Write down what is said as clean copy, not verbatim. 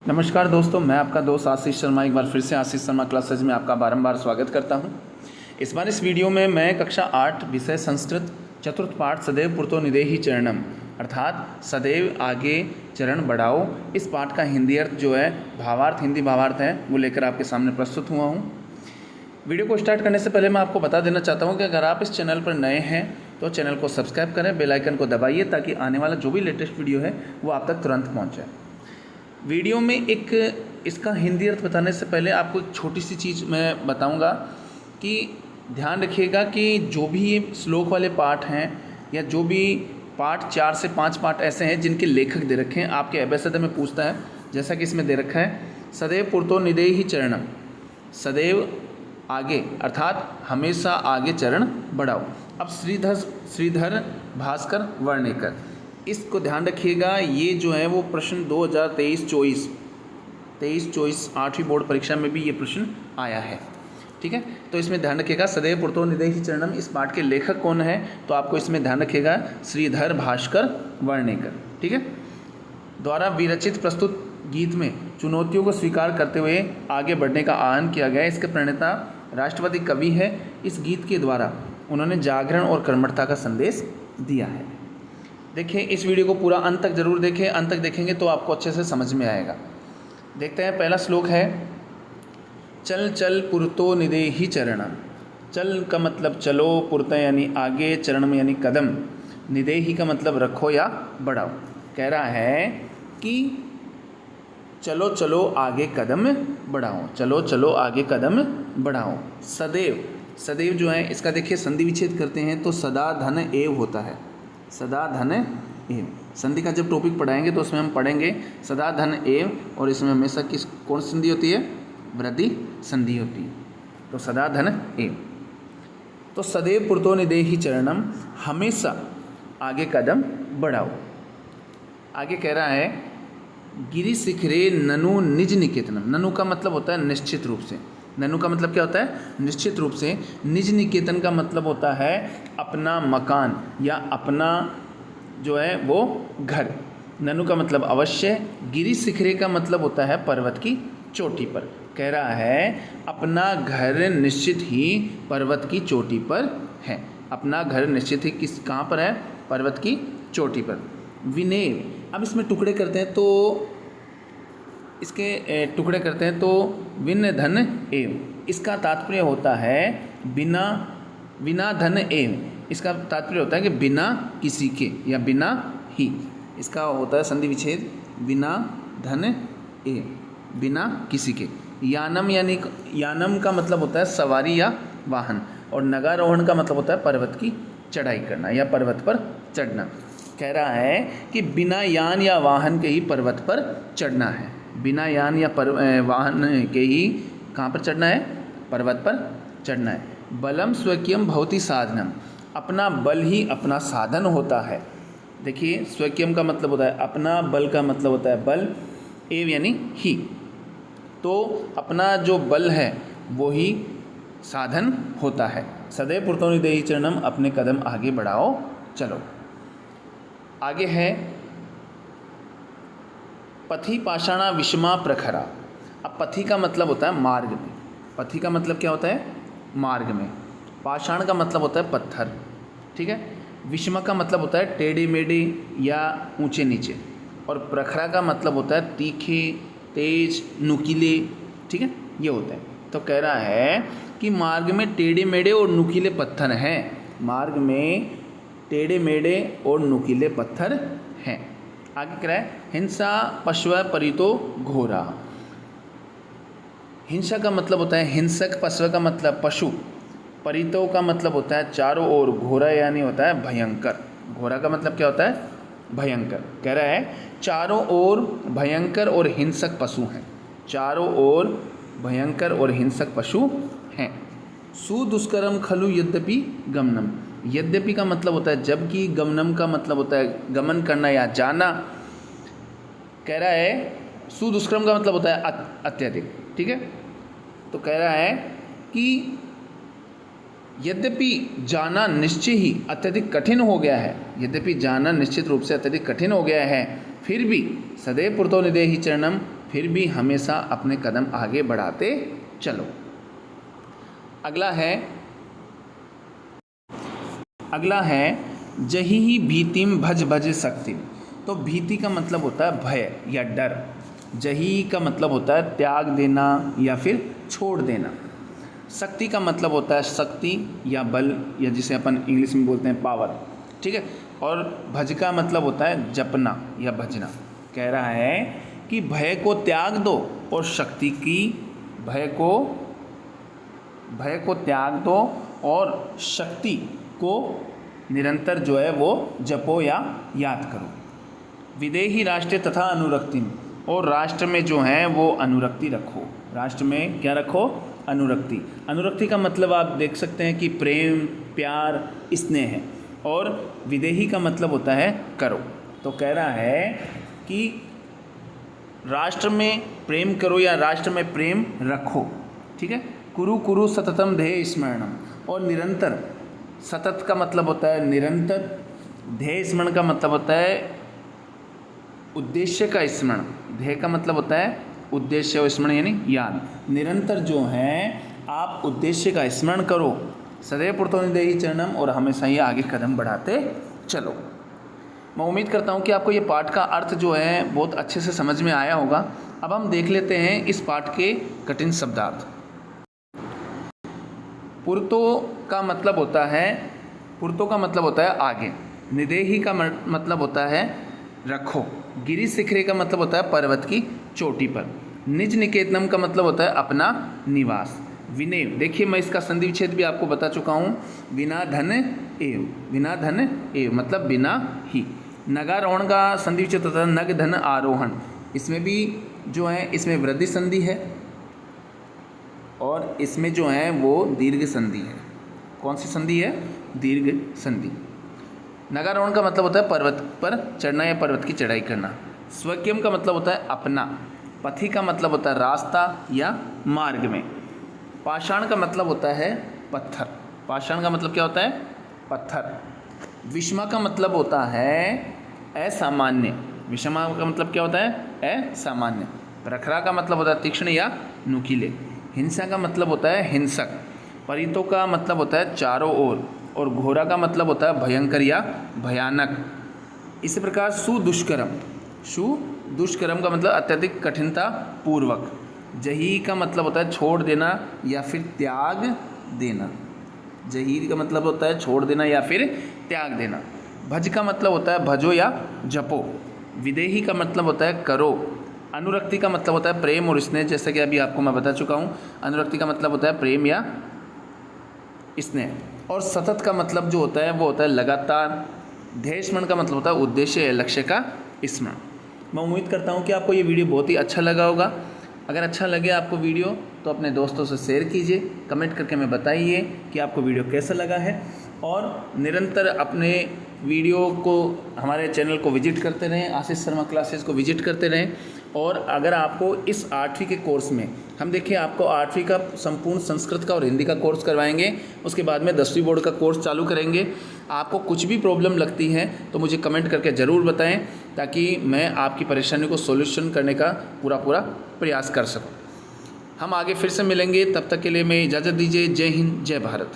नमस्कार दोस्तों, मैं आपका दोस्त आशीष शर्मा एक बार फिर से आशीष शर्मा क्लासेज में आपका बारंबार स्वागत करता हूं। इस बार इस वीडियो में मैं कक्षा 8 विषय संस्कृत चतुर्थ पाठ सदैव पुरतो निदेहि चरणम अर्थात सदैव आगे चरण बढ़ाओ, इस पाठ का हिंदी अर्थ जो है हिंदी भावार्थ है वो लेकर आपके सामने प्रस्तुत हुआ हूँ। वीडियो को स्टार्ट करने से पहले मैं आपको बता देना चाहता हूँ कि अगर आप इस चैनल पर नए हैं तो चैनल को सब्सक्राइब करें, बेल आइकन को दबाइए ताकि आने वाला जो भी लेटेस्ट वीडियो है वो आप तक तुरंत पहुँचे। वीडियो में एक इसका हिंदी अर्थ बताने से पहले आपको एक छोटी सी चीज़ मैं बताऊंगा कि ध्यान रखिएगा कि जो भी ये श्लोक वाले पाठ हैं या जो भी पाठ 4 से 5 पाठ ऐसे हैं जिनके लेखक दे रखे हैं, आपके एबेसद में पूछता है, जैसा कि इसमें दे रखा है सदैव पुरतो निदेहि चरणम, सदैव आगे अर्थात हमेशा आगे चरण बढ़ाओ। अब श्रीधर भास्कर वर्णेकर, इसको ध्यान रखिएगा, ये जो है वो प्रश्न 2023-24 8वीं बोर्ड परीक्षा में भी ये प्रश्न आया है। ठीक है, तो इसमें ध्यान रखिएगा सदैव पुरतो निदेहि चरणम, इस पाठ के लेखक कौन है तो आपको इसमें ध्यान रखिएगा श्रीधर भास्कर वर्णेकर। ठीक है, द्वारा विरचित प्रस्तुत गीत में चुनौतियों को स्वीकार करते हुए आगे बढ़ने का आह्वान किया गया। इसके प्रणेता राष्ट्रवादी कवि है। इस गीत के द्वारा उन्होंने जागरण और कर्मठता का संदेश दिया है। देखिए, इस वीडियो को पूरा अंत तक जरूर देखें, अंत तक देखेंगे तो आपको अच्छे से समझ में आएगा। देखते हैं, पहला श्लोक है चल चल पुरतो निदेहि चरणम। चल का मतलब चलो, पुरत यानी आगे, चरणम यानी कदम, निदेहि का मतलब रखो या बढ़ाओ। कह रहा है कि चलो चलो आगे कदम बढ़ाओ, चलो चलो आगे कदम बढ़ाओ। सदैव, सदैव जो है इसका देखिए संधि विच्छेद करते हैं तो सदा धन एव होता है, सदा धन एव। संधि का जब टॉपिक पढ़ाएंगे तो उसमें हम पढ़ेंगे सदा धन एव, और इसमें हमेशा कौन सी संधि होती है? वृद्धि संधि होती है, तो सदा धन एव। तो सदैव पुरतो निदेहि चरणम, हमेशा आगे कदम बढ़ाओ। आगे कह रहा है गिरि शिखरे ननु निज निकेतनम। ननु का मतलब होता है निश्चित रूप से, ननु का मतलब क्या होता है? निश्चित रूप से। निज निकेतन का मतलब होता है अपना मकान या अपना जो है वो घर। ननु का मतलब अवश्य। गिरि शिखरे का मतलब होता है पर्वत की चोटी पर। कह रहा है अपना घर निश्चित ही पर्वत की चोटी पर है। अपना घर निश्चित ही कहाँ पर है? पर्वत की चोटी पर। विनेव, अब इसमें टुकड़े करते हैं तो इसके टुकड़े करते हैं तो विन धन एव, इसका तात्पर्य होता है बिना धन एव। इसका तात्पर्य होता है कि बिना किसी के या बिना ही, इसका होता है संधि विच्छेद बिना धन एव, बिना किसी के। यानम का मतलब होता है सवारी या वाहन, और नगारोहण का मतलब होता है पर्वत की चढ़ाई करना या पर्वत पर चढ़ना। कह रहा है कि बिना यान या वाहन के ही पर्वत पर चढ़ना है, बिना यान या वाहन के ही कहाँ पर चढ़ना है? पर्वत पर चढ़ना है। बलम स्वकीयम भवति साधनम, अपना बल ही अपना साधन होता है। देखिए, स्वकीयम का मतलब होता है अपना, बल का मतलब होता है बल, एव यानी ही, तो अपना जो बल है वो ही साधन होता है। सदैव पुरतो निदेहि चरणम, अपने कदम आगे बढ़ाओ चलो। आगे है पथि पाषाणा विषमा प्रखरा। अब पथि का मतलब होता है मार्ग में, पथि का मतलब क्या होता है? मार्ग में। पाषाण का मतलब होता है पत्थर, ठीक है। विषमा का मतलब होता है टेढ़े मेढ़े या ऊंचे नीचे, और प्रखरा का मतलब होता है तीखे, तेज, नुकीले, ठीक है, ये होता है। तो कह रहा है कि मार्ग में टेढ़े मेढ़े और नुकीले पत्थर हैं, मार्ग में टेढ़े मेढ़े और नुकीले पत्थर हैं। आगे कह रहा है हिंसा पशु परितो घोरा। हिंसा का मतलब होता है हिंसक, पशु का मतलब पशु, परितो का मतलब होता है चारों ओर, घोरा यानी होता है भयंकर। घोरा का मतलब क्या होता है? भयंकर। कह रहा है चारों ओर भयंकर और हिंसक पशु हैं, चारों ओर भयंकर और हिंसक पशु हैं। सुदुष्करम खलु यद्यपि गमनम, यद्यपि का मतलब होता है जबकि, गमनम का मतलब होता है गमन करना या जाना। कह रहा है सुदुष्कर्म का मतलब होता है अत्यधिक, ठीक है। तो कह रहा है कि यद्यपि जाना निश्चय ही अत्यधिक कठिन हो गया है, यद्यपि जाना निश्चित रूप से अत्यधिक कठिन हो गया है, फिर भी सदैव पुरतो निदेहि चरणम, फिर भी हमेशा अपने कदम आगे बढ़ाते चलो। अगला है जही ही भीतिम भज भज शक्ति। तो भीति का मतलब होता है भय या डर। जही का मतलब होता है त्याग देना या फिर छोड़ देना। शक्ति का मतलब होता है शक्ति या बल, या जिसे अपन इंग्लिश में बोलते हैं पावर, ठीक है। और भज का मतलब होता है जपना या भजना। कह रहा है कि भय को त्याग दो और शक्ति की भय को त्याग दो और शक्ति को निरंतर जो है वो जपो या याद करो। विदेही राष्ट्र तथा अनुरक्ति, और राष्ट्र में जो है वो अनुरक्ति रखो। राष्ट्र में क्या रखो? अनुरक्ति। अनुरक्ति का मतलब आप देख सकते हैं कि प्रेम, प्यार, स्नेह है। और विदेही का मतलब होता है करो। तो कह रहा है कि राष्ट्र में प्रेम करो या राष्ट्र में प्रेम रखो, ठीक है। कुरु कुरु सततम ध्येय स्मरणम, और निरंतर, सतत का मतलब होता है निरंतर, ध्येय स्मरण का मतलब होता है उद्देश्य का स्मरण। ध्येय का मतलब होता है उद्देश्य और स्मरण यानी याद। निरंतर जो है आप उद्देश्य का स्मरण करो, सदैव पुरतो निदेहि चरणम, और हमेशा ही आगे कदम बढ़ाते चलो। मैं उम्मीद करता हूँ कि आपको ये पाठ का अर्थ जो है बहुत अच्छे से समझ में आया होगा। अब हम देख लेते हैं इस पाठ के कठिन शब्दार्थ। पुरतो का मतलब होता है आगे। निदेहि का मतलब होता है रखो। गिरि शिखरे का मतलब होता है पर्वत की चोटी पर। निज निकेतनम का मतलब होता है अपना निवास। विनय, देखिए मैं इसका संधि विच्छेद भी आपको बता चुका हूँ। बिना धन एव मतलब बिना ही। नगारोहण का संधि विच्छेद होता है नग धन आरोहण। इसमें भी जो है इसमें वृद्धि संधि है और इसमें जो है वो दीर्घ संधि है। कौन सी संधि है? दीर्घ संधि। नगारोहण का मतलब होता है पर्वत पर चढ़ना या पर्वत की चढ़ाई करना। स्वकीयम का मतलब होता है अपना। पथि का मतलब होता है रास्ता या मार्ग में। पाषाण का मतलब होता है पत्थर। पाषाण का मतलब क्या होता है? पत्थर। विषमा का मतलब होता है असामान्य। विषमा का मतलब क्या होता है? असामान्य। प्रखरा का मतलब होता है तीक्ष्ण या नुकीले। हिंसा का मतलब होता है हिंसक। परितो का मतलब होता है चारों ओर, और घोरा का मतलब होता है भयंकर या भयानक। इसी प्रकार सुदुष्करम का मतलब अत्यधिक कठिनता पूर्वक। जही का मतलब होता है छोड़ देना या फिर त्याग देना। जही का मतलब होता है छोड़ देना या फिर त्याग देना। भज का मतलब होता है भजो या जपो। विदेही का मतलब होता है करो। अनुरक्ति का मतलब होता है प्रेम और स्नेह, जैसा कि अभी आपको मैं बता चुका हूँ। अनुरक्ति का मतलब होता है प्रेम या स्नेह। और सतत का मतलब जो होता है वो होता है लगातार। ध्येय स्मरण का मतलब होता है उद्देश्य या लक्ष्य का स्मरण। मैं उम्मीद करता हूँ कि आपको ये वीडियो बहुत ही अच्छा लगा होगा। अगर अच्छा लगे आपको वीडियो तो अपने दोस्तों से शेयर कीजिए। कमेंट करके हमें बताइए कि आपको वीडियो कैसा लगा है, और निरंतर अपने वीडियो को, हमारे चैनल को विजिट करते रहें, आशीष शर्मा क्लासेस को विजिट करते रहें। और अगर आपको इस 8वीं के कोर्स में, हम देखिए आपको 8वीं का संपूर्ण संस्कृत का और हिंदी का कोर्स करवाएंगे, उसके बाद में 10वीं बोर्ड का कोर्स चालू करेंगे। आपको कुछ भी प्रॉब्लम लगती है तो मुझे कमेंट करके ज़रूर बताएं, ताकि मैं आपकी परेशानी को सॉल्यूशन करने का पूरा प्रयास कर सकूं। हम आगे फिर से मिलेंगे, तब तक के लिए मैं इजाज़त दीजिए। जय हिंद, जय भारत।